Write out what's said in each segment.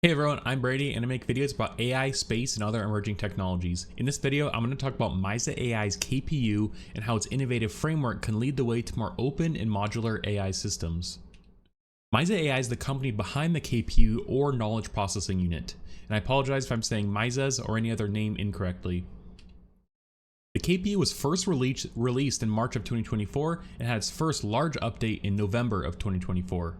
Hey everyone, I'm Brady and I make videos about AI, space, and other emerging technologies. In this video, I'm going to talk about Maisa AI's KPU and how its innovative framework can lead the way to more open and modular AI systems. Maisa AI is the company behind the KPU or Knowledge Processing Unit, and I apologize if I'm saying Maisa's or any other name incorrectly. The KPU was first released in March of 2024 and had its first large update in November of 2024.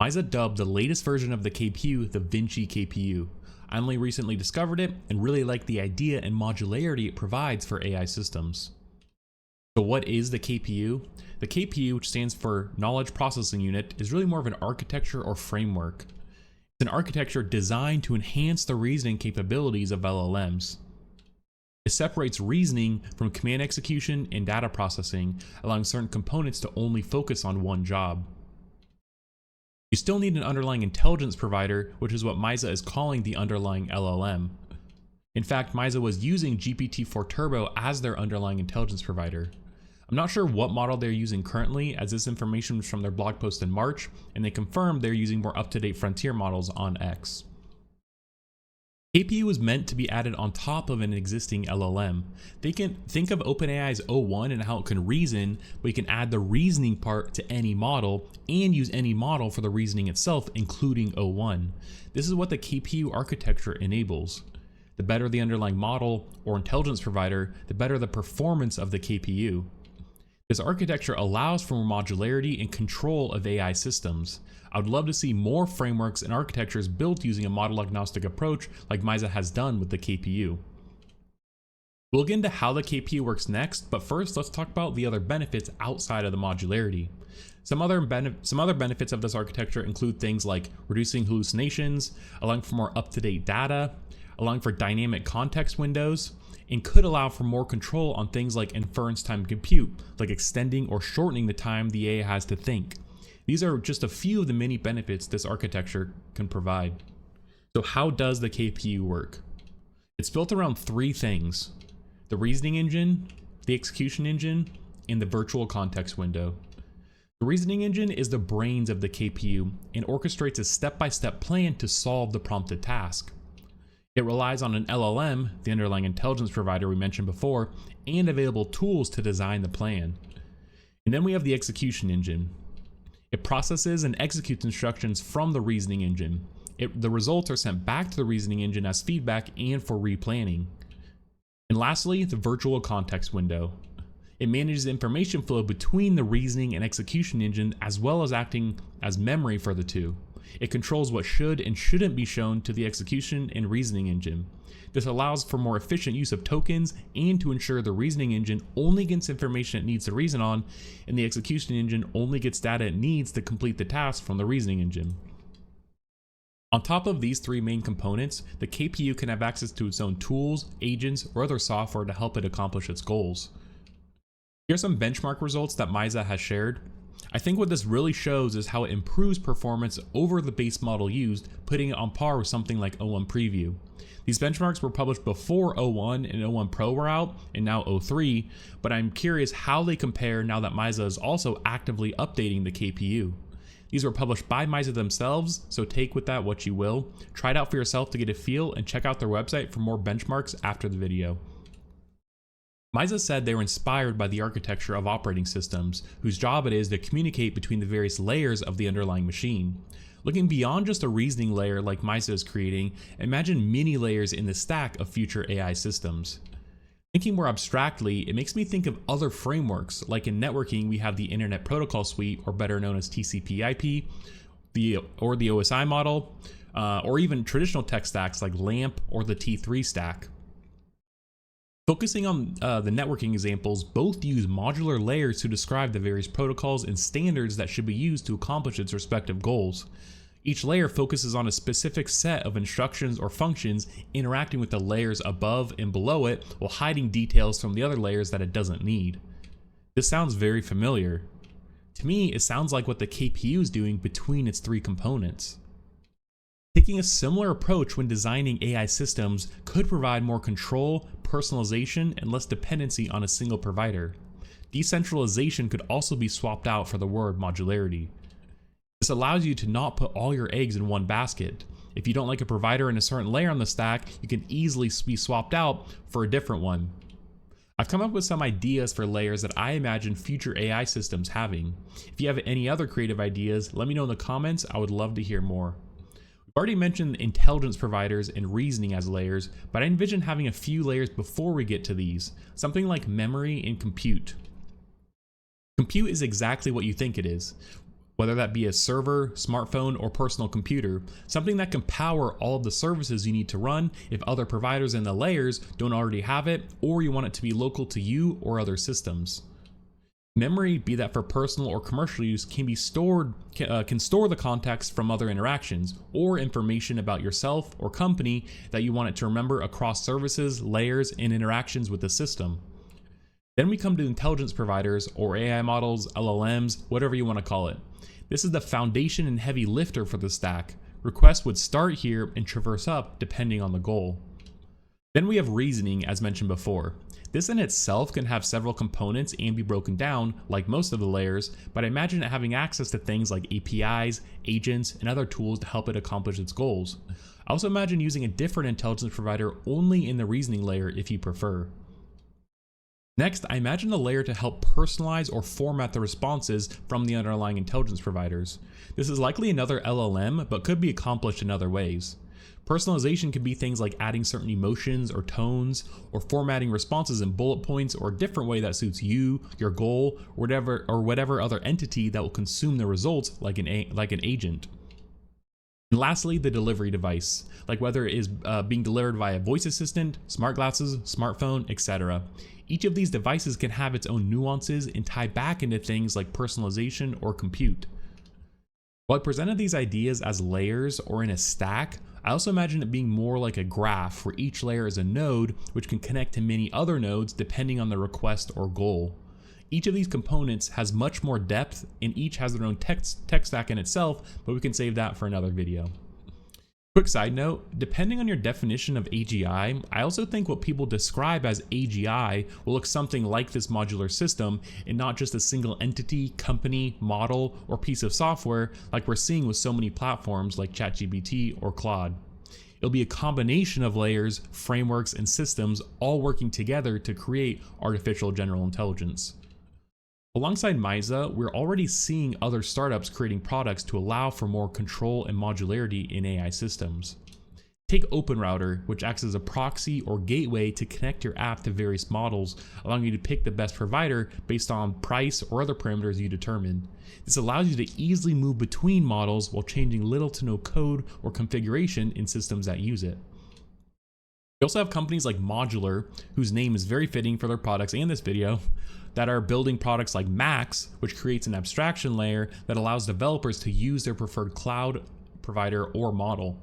Maisa dubbed the latest version of the KPU the Vinci KPU. I only recently discovered it and really like the idea and modularity it provides for AI systems. So what is the KPU? The KPU, which stands for Knowledge Processing Unit, is really more of an architecture or framework. It's an architecture designed to enhance the reasoning capabilities of LLMs. It separates reasoning from command execution and data processing, allowing certain components to only focus on one job. You still need an underlying intelligence provider, which is what Maisa is calling the underlying LLM. In fact, Maisa was using GPT-4 Turbo as their underlying intelligence provider. I'm not sure what model they're using currently, as this information was from their blog post in March, and they confirmed they're using more up-to-date frontier models on X. KPU is meant to be added on top of an existing LLM. They can think of OpenAI's O1 and how it can reason, but you can add the reasoning part to any model and use any model for the reasoning itself, including O1. This is what the KPU architecture enables. The better the underlying model or intelligence provider, the better the performance of the KPU. This architecture allows for more modularity and control of AI systems. I would love to see more frameworks and architectures built using a model-agnostic approach like Maisa has done with the KPU. We'll get into how the KPU works next, but first let's talk about the other benefits outside of the modularity. Some other benefits of this architecture include things like reducing hallucinations, allowing for more up-to-date data, allowing for dynamic context windows, and could allow for more control on things like inference time compute, like extending or shortening the time the AI has to think. These are just a few of the many benefits this architecture can provide. So how does the KPU work? It's built around three things: the reasoning engine, the execution engine, and the virtual context window. The reasoning engine is the brains of the KPU and orchestrates a step-by-step plan to solve the prompted task. It relies on an LLM, the underlying intelligence provider we mentioned before, and available tools to design the plan. And then we have the execution engine. It processes and executes instructions from the reasoning engine. The results are sent back to the reasoning engine as feedback and for replanning. And lastly, the virtual context window. It manages the information flow between the reasoning and execution engine, as well as acting as memory for the two. It controls what should and shouldn't be shown to the execution and reasoning engine. This allows for more efficient use of tokens and to ensure the reasoning engine only gets information it needs to reason on, and the execution engine only gets data it needs to complete the task from the reasoning engine. On top of these three main components, the KPU can have access to its own tools, agents, or other software to help it accomplish its goals. Here are some benchmark results that Maisa has shared. I think what this really shows is how it improves performance over the base model used, putting it on par with something like O1 Preview. These benchmarks were published before O1 and O1 Pro were out, and now O3, but I'm curious how they compare now that Maisa is also actively updating the KPU. These were published by Maisa themselves, so take with that what you will. Try it out for yourself to get a feel, and check out their website for more benchmarks after the video. Maisa said they were inspired by the architecture of operating systems, whose job it is to communicate between the various layers of the underlying machine. Looking beyond just a reasoning layer like Maisa is creating, imagine many layers in the stack of future AI systems. Thinking more abstractly, it makes me think of other frameworks, like in networking we have the Internet Protocol Suite, or better known as TCP/IP, or the OSI model, or even traditional tech stacks like LAMP or the T3 stack. Focusing on the networking examples, both use modular layers to describe the various protocols and standards that should be used to accomplish its respective goals. Each layer focuses on a specific set of instructions or functions, interacting with the layers above and below it while hiding details from the other layers that it doesn't need. This sounds very familiar. To me, it sounds like what the KPU is doing between its three components. Taking a similar approach when designing AI systems could provide more control, personalization, and less dependency on a single provider. Decentralization could also be swapped out for the word modularity. This allows you to not put all your eggs in one basket. If you don't like a provider in a certain layer on the stack, you can easily be swapped out for a different one. I've come up with some ideas for layers that I imagine future AI systems having. If you have any other creative ideas, let me know in the comments. I would love to hear more. We've already mentioned intelligence providers and reasoning as layers, but I envision having a few layers before we get to these, something like memory and compute. Compute is exactly what you think it is, whether that be a server, smartphone, or personal computer, something that can power all of the services you need to run if other providers in the layers don't already have it, or you want it to be local to you or other systems. Memory, be that for personal or commercial use, can store the context from other interactions or information about yourself or company that you want it to remember across services, layers, and interactions with the system. Then we come to intelligence providers or AI models, LLMs, whatever you want to call it. This is the foundation and heavy lifter for the stack. Requests would start here and traverse up depending on the goal. Then we have reasoning, as mentioned before. This in itself can have several components and be broken down like most of the layers, but I imagine it having access to things like APIs, agents, and other tools to help it accomplish its goals. I also imagine using a different intelligence provider only in the reasoning layer if you prefer. Next, I imagine a layer to help personalize or format the responses from the underlying intelligence providers. This is likely another LLM, but could be accomplished in other ways. Personalization could be things like adding certain emotions or tones, or formatting responses in bullet points or a different way that suits you, your goal, or whatever other entity that will consume the results like an agent. And lastly, the delivery device, like whether it is being delivered via voice assistant, smart glasses, smartphone, etc. Each of these devices can have its own nuances and tie back into things like personalization or compute. While I presented these ideas as layers or in a stack, I also imagine it being more like a graph where each layer is a node which can connect to many other nodes depending on the request or goal. Each of these components has much more depth and each has their own tech stack in itself, but we can save that for another video. Quick side note, depending on your definition of AGI, I also think what people describe as AGI will look something like this modular system and not just a single entity, company, model, or piece of software like we're seeing with so many platforms like ChatGPT or Claude. It'll be a combination of layers, frameworks, and systems all working together to create artificial general intelligence. Alongside Maisa, we're already seeing other startups creating products to allow for more control and modularity in AI systems. Take OpenRouter, which acts as a proxy or gateway to connect your app to various models, allowing you to pick the best provider based on price or other parameters you determine. This allows you to easily move between models while changing little to no code or configuration in systems that use it. We also have companies like Modular, whose name is very fitting for their products and this video, that are building products like Max, which creates an abstraction layer that allows developers to use their preferred cloud provider or model.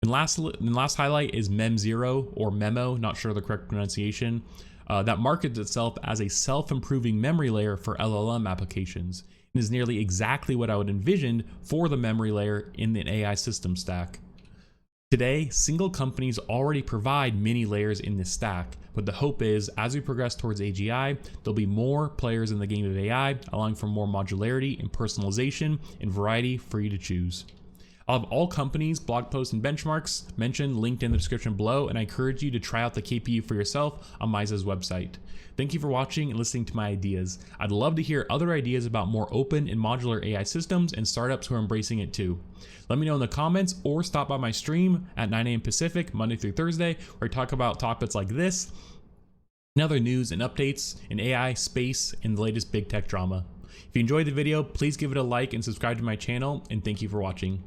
And last highlight is Mem0 or Memo, not sure the correct pronunciation, that markets itself as a self-improving memory layer for LLM applications and is nearly exactly what I would envision for the memory layer in the AI system stack. Today, single companies already provide many layers in this stack, but the hope is as we progress towards AGI, there'll be more players in the game of AI, allowing for more modularity and personalization and variety for you to choose. I'll have all companies, blog posts, and benchmarks mentioned linked in the description below, and I encourage you to try out the KPU for yourself on Maisa's website. Thank you for watching and listening to my ideas. I'd love to hear other ideas about more open and modular AI systems and startups who are embracing it too. Let me know in the comments or stop by my stream at 9 a.m. Pacific, Monday through Thursday, where I talk about topics like this and other news and updates in AI, space, and the latest big tech drama. If you enjoyed the video, please give it a like and subscribe to my channel, and thank you for watching.